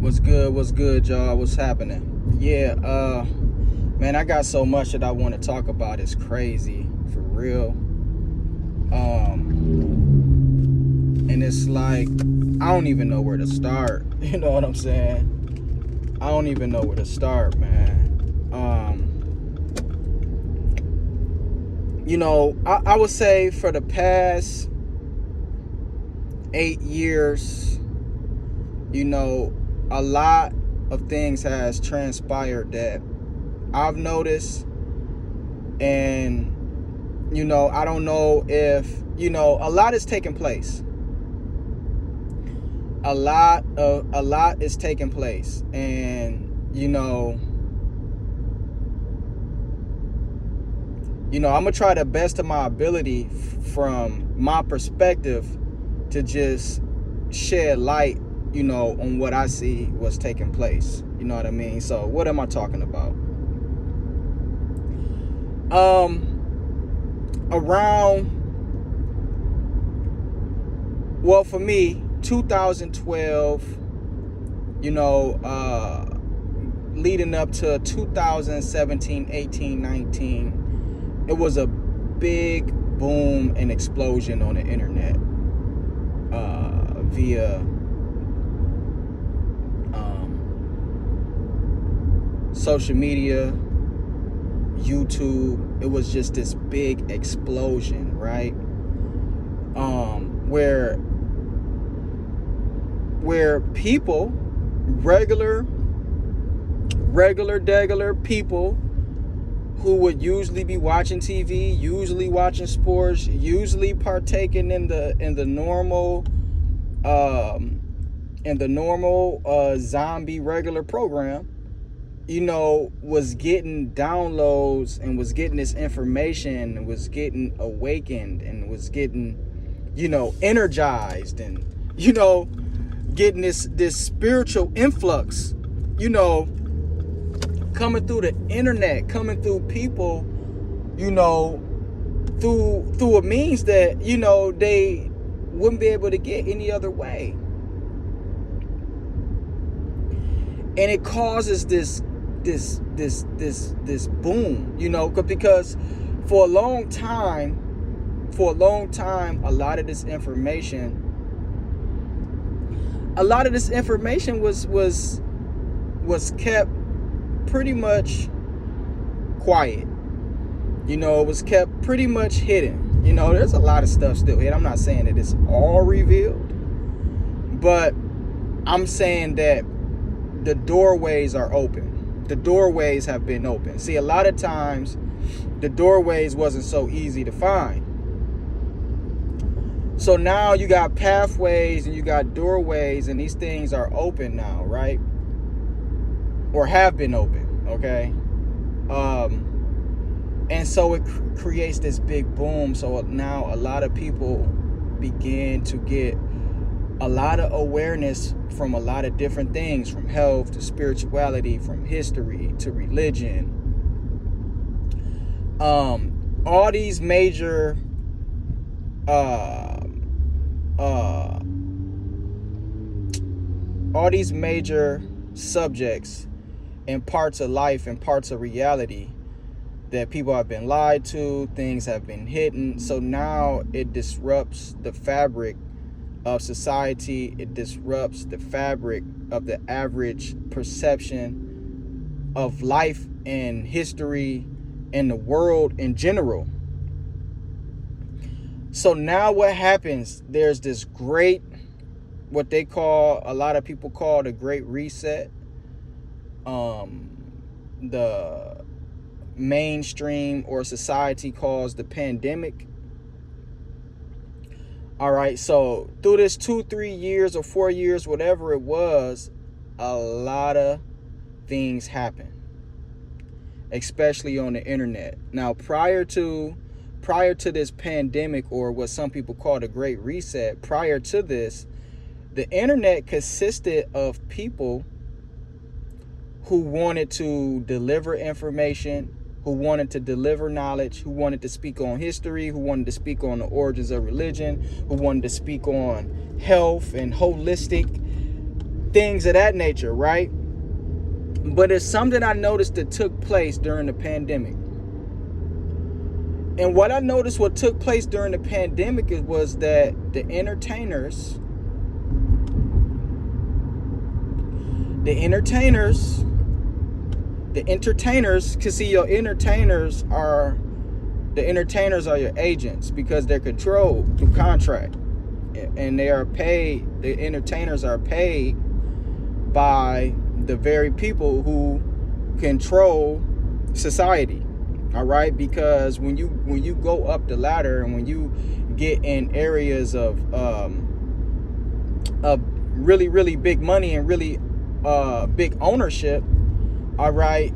What's good, y'all? What's happening? Yeah, man, I got so much that I want to talk about. It's crazy, for real. And it's like, I don't even know where to start. You know what I'm saying? I don't even know where to start, man. I would say for the past 8 years, a lot of things has transpired that I've noticed. And I don't know if a lot is taking place. A lot is taking place. And I'm gonna try the best of my ability from my perspective to just shed light on what I see was taking place. You know what I mean? So what am I talking about? For me, 2012, leading up to 2017, 18, 19, it was a big boom and explosion on the internet via social media, YouTube. It was just this big explosion, right? Where people, regular people who would usually be watching TV, usually watching sports, usually partaking in the normal zombie regular program, was getting downloads and was getting this information and was getting awakened and was getting, energized and, getting this spiritual influx, coming through the internet, coming through people, through a means that, they wouldn't be able to get any other way. And it causes this boom, because for a long time, a lot of this information was kept pretty much quiet. It was kept pretty much hidden. There's a lot of stuff still hidden. I'm not saying that it's all revealed, but I'm saying that the doorways are open. The doorways have been open. See, a lot of times the doorways wasn't so easy to find. So now you got pathways and you got doorways, and these things are open now, right? Or have been open, okay? And so it creates this big boom. So now a lot of people begin to get a lot of awareness from a lot of different things, from health to spirituality, from history to religion. All these major subjects and parts of life and parts of reality that people have been lied to, things have been hidden. So now it disrupts the fabric of society. It disrupts the fabric of the average perception of life and history and the world in general. So now what happens, there's this great, what they call, a lot of people call the Great Reset. The mainstream or society calls the pandemic. All right, so through this 2-3 years or 4 years, whatever it was, a lot of things happen, especially on the internet. Now, prior to this pandemic, or what some people call the Great Reset, prior to this, the internet consisted of people who wanted to deliver information, who wanted to deliver knowledge, who wanted to speak on history, who wanted to speak on the origins of religion, who wanted to speak on health and holistic things of that nature, right? But it's something I noticed that took place during the pandemic. And what I noticed what took place during the pandemic was that the entertainers, cause see, the entertainers are your agents because they're controlled through contract, and they are paid. The entertainers are paid by the very people who control society. All right, because when you go up the ladder and when you get in areas of really, really big money and really big ownership, all right,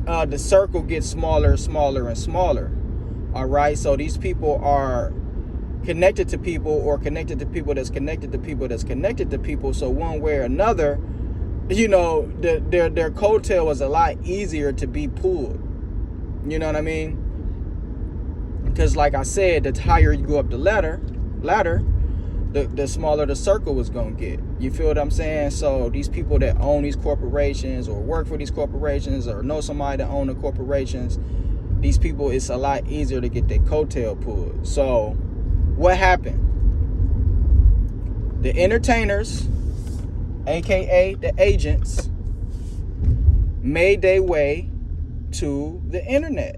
the circle gets smaller, smaller, and smaller. All right, so these people are connected to people, or connected to people that's connected to people that's connected to people. So one way or another, their coattail was a lot easier to be pulled. You know what I mean? Because like I said, the higher you go up the ladder, the smaller the circle was going to get. You feel what I'm saying? So these people that own these corporations or work for these corporations or know somebody that own the corporations, these people, it's a lot easier to get their coattail pulled. So what happened? The entertainers, aka the agents, made their way to the internet.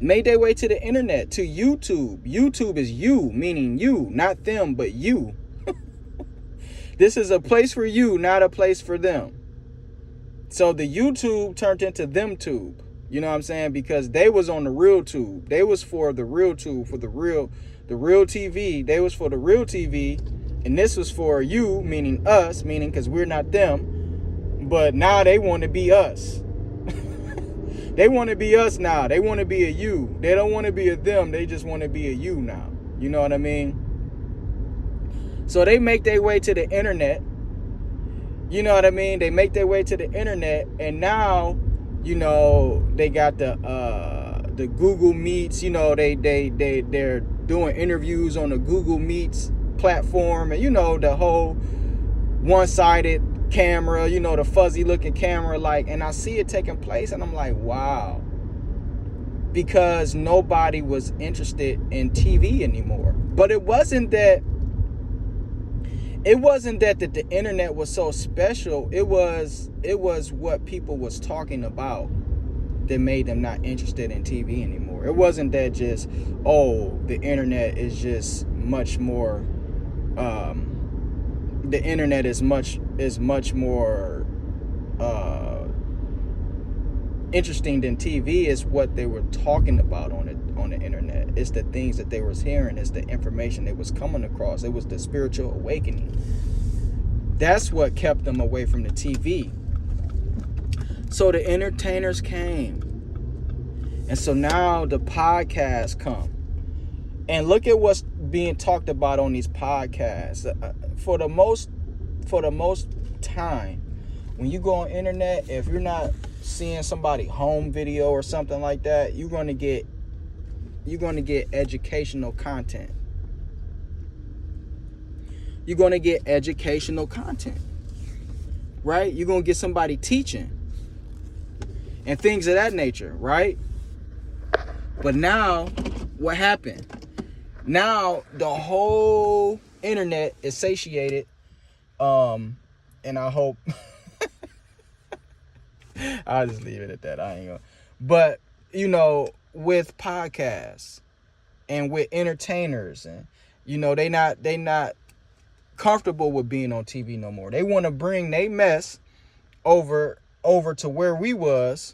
Made their way to the internet, to YouTube. YouTube is you, meaning you, not them, but you. This is a place for you, not a place for them. So the YouTube turned into them tube. You know what I'm saying? Because they was on the real tube. They was for the real tube, for the real TV. They was for the real TV. And this was for you, meaning us, meaning because we're not them. But now they want to be us. They want to be us now. They want to be a you. They don't want to be a them. They just want to be a you now. You know what I mean? So they make their way to the internet. You know what I mean? They make their way to the internet, and now, they got the Google Meets. They're doing interviews on the Google Meets platform, and the whole one-sided camera, the fuzzy looking camera, and I see it taking place, and I'm like, wow. Because nobody was interested in TV anymore. But it wasn't that the internet was so special. It was what people was talking about that made them not interested in TV anymore. It wasn't that just, the internet is just much more the internet is much more interesting than TV. Is what they were talking about on the internet. It's the things that they was hearing. It's the information they was coming across. It was the spiritual awakening. That's what kept them away from the TV. So the entertainers came, and so now the podcasts come. And look at what's being talked about on these podcasts. For the most time, when you go on internet, if you're not seeing somebody home video or something like that, you're going to get educational content. You're going to get educational content, right? You're going to get somebody teaching and things of that nature, right? But now, what happened? Now the whole internet is satiated, and I hope I'll just leave it at that. I ain't gonna. But with podcasts and with entertainers, and they not comfortable with being on TV no more. They want to bring they mess over to where we was,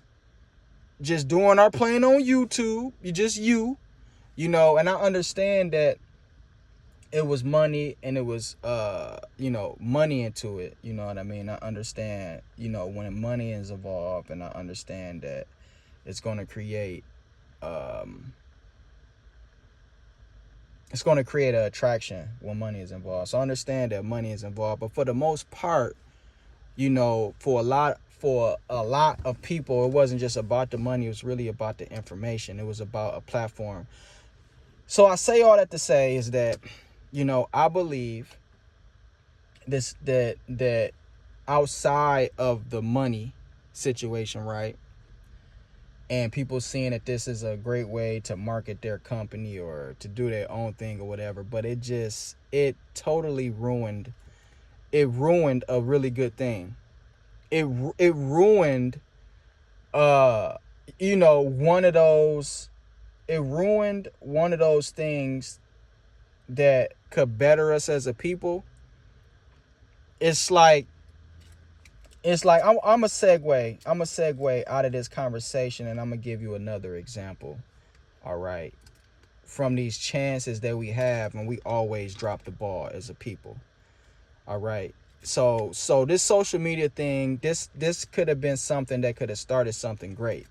just doing our playing on YouTube. And I understand that it was money, and it was money into it. You know what I mean? I understand, when money is involved, and I understand that it's going to create an attraction when money is involved. So I understand that money is involved, but for the most part, for a lot of people, it wasn't just about the money. It was really about the information. It was about a platform. So I say all that to say is that, I believe that outside of the money situation, right? And people seeing that this is a great way to market their company or to do their own thing or whatever, but it totally ruined a really good thing. It ruined you know, one of those things that could better us as a people. It's like I'm a segue out of this conversation, and I'm gonna give you another example. All right, from these chances that we have, and we always drop the ball as a people. All right. So this social media thing, this could have been something that could have started something great.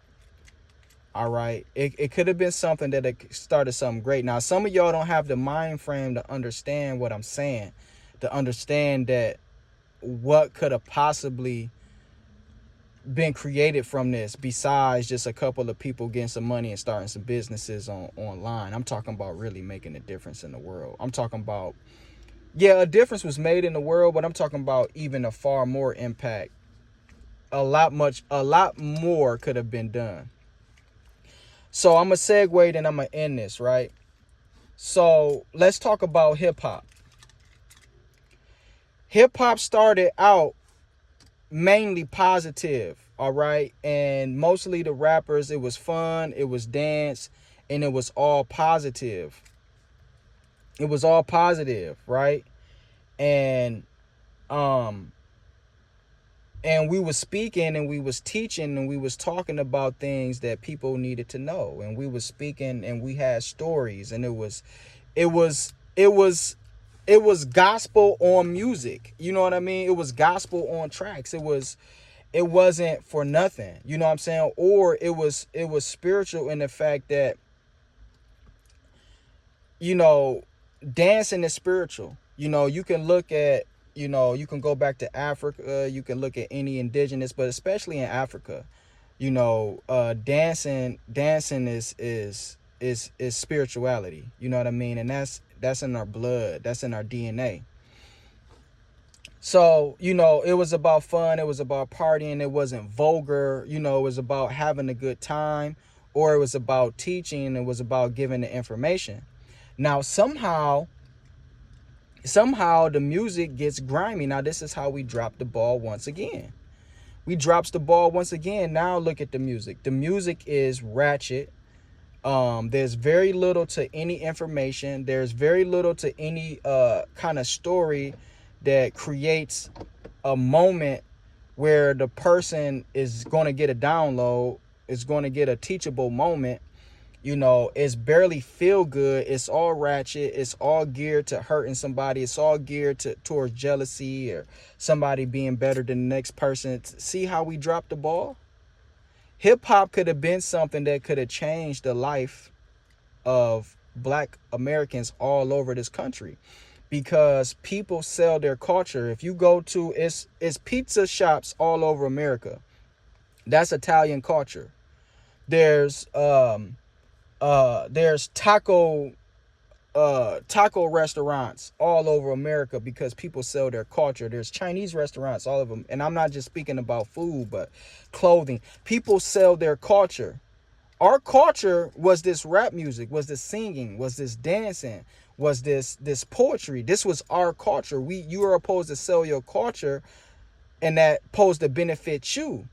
All right. It could have been something that started something great. Now, some of y'all don't have the mind frame to understand what I'm saying, to understand that what could have possibly been created from this besides just a couple of people getting some money and starting some businesses online. I'm talking about really making a difference in the world. I'm talking about, yeah, a difference was made in the world, but I'm talking about even a far more impact. A lot more could have been done. So I'm going to segue, then I'm going to end this, right? So let's talk about hip hop. Hip hop started out mainly positive, all right? And mostly the rappers, it was fun, it was dance, and it was all positive. It was all positive, right? And and we was speaking and we was teaching and we was talking about things that people needed to know, and we was speaking and we had stories, and it was gospel on music. You know what I mean? It was gospel on tracks. It wasn't for nothing. You know what I'm saying? Or it was spiritual in the fact that, you know, dancing is spiritual. You know, you can look at, you know, you can go back to Africa, you can look at any indigenous, but especially in Africa, you know, dancing is spirituality. You know what I mean? And that's in our blood, that's in our DNA. So, you know, it was about fun, it was about partying, it wasn't vulgar, you know, it was about having a good time, or it was about teaching, it was about giving the information. Now, somehow the music gets grimy. Now, this is how we drop the ball once again. We drops the ball once again. Now look at the music. The music is ratchet. There's very little to any information. There's very little to any kind of story that creates a moment where the person is going to get a download, is going to get a teachable moment. You know, it's barely feel good. It's all ratchet. It's all geared to hurting somebody. It's all geared towards jealousy or somebody being better than the next person. See how we dropped the ball? Hip hop could have been something that could have changed the life of Black Americans all over this country, because people sell their culture. If you go to, it's pizza shops all over America. That's Italian culture. There's taco restaurants all over America because people sell their culture. There's Chinese restaurants, all of them. And I'm not just speaking about food, but clothing. People sell their culture. Our culture was this rap music, was this singing, was this dancing, was this poetry. This was our culture. You are supposed to sell your culture, and that supposed to benefit you.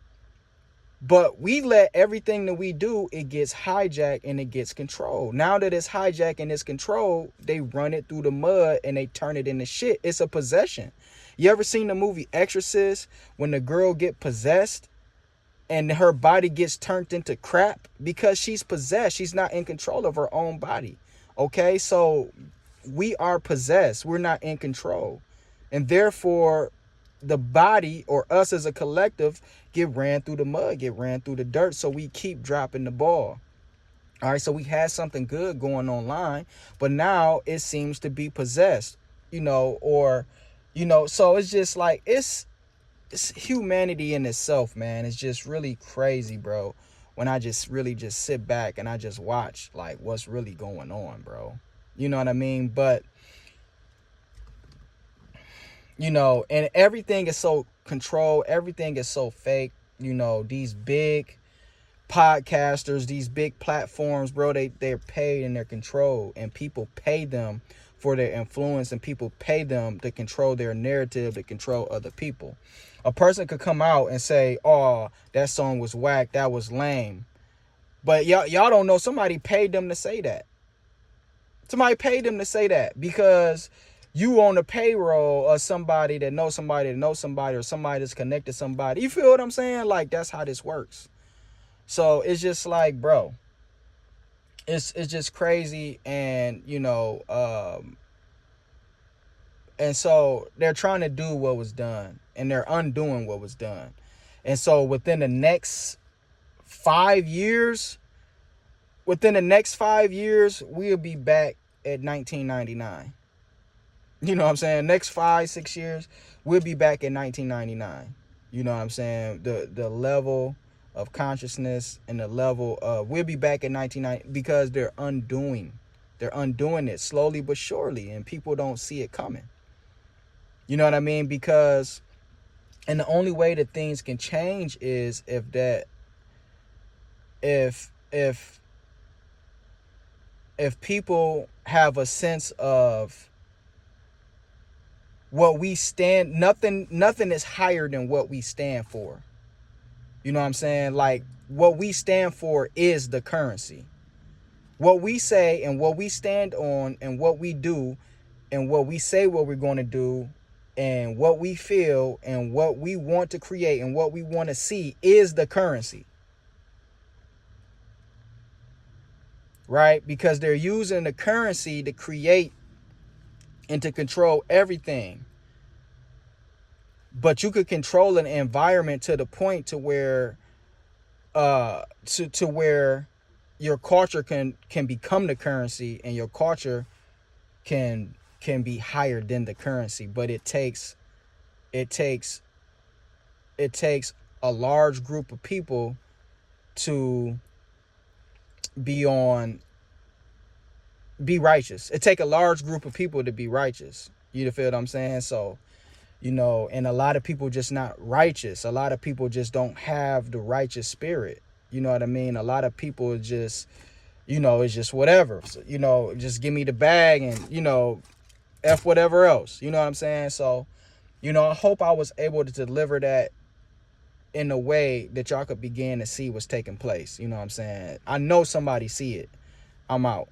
But we let everything that we do, it gets hijacked and it gets controlled. Now that it's hijacked and it's controlled, they run it through the mud and they turn it into shit. It's a possession. You ever seen the movie Exorcist, when the girl get possessed and her body gets turned into crap? Because she's possessed. She's not in control of her own body. Okay, so we are possessed. We're not in control. And therefore, the body, or us as a collective, get ran through the mud, get ran through the dirt. So we keep dropping the ball. All right, so we had something good going online, but now it seems to be possessed, you know, or, you know, so it's just like, it's humanity in itself, man. It's just really crazy, bro, when I just really just sit back and I just watch like what's really going on, bro. You know what I mean? But You know, and everything is so controlled, everything is so fake. You know, these big podcasters, these big platforms, bro, they're paid and they're controlled, and people pay them for their influence, and people pay them to control their narrative, to control other people. A person could come out and say, oh, that song was whack, that was lame, but y'all don't know somebody paid them to say that. Somebody paid them to say that because you on the payroll of somebody that knows somebody that knows somebody, or somebody that's connected to somebody. You feel what I'm saying? Like, that's how this works. So it's just like, bro, it's just crazy. And and so they're trying to do what was done, and they're undoing what was done. And so within the next 5 years, we'll be back at 1999. You know what I'm saying? Next 5-6 years, we'll be back in 1999. You know what I'm saying? The level of consciousness and the level of, we'll be back in 1990, because they're undoing it slowly but surely, and people don't see it coming. You know what I mean? Because, and the only way that things can change is if people have a sense of what we stand. Nothing is higher than what we stand for. You know what I'm saying? Like, what we stand for is the currency. What we say and what we stand on and what we do and what we say what we're going to do and what we feel and what we want to create and what we want to see is the currency. Right? Because they're using the currency to create and to control everything. But you could control an environment to the point to where to where your culture can become the currency, and your culture can be higher than the currency. But it takes a large group of people to be righteous. It take a large group of people to be righteous. You feel what I'm saying? So, and a lot of people just not righteous. A lot of people just don't have the righteous spirit. You know what I mean? A lot of people just, it's just whatever. So, just give me the bag and, F whatever else. You know what I'm saying? So, I hope I was able to deliver that in a way that y'all could begin to see what's taking place. You know what I'm saying? I know somebody see it. I'm out.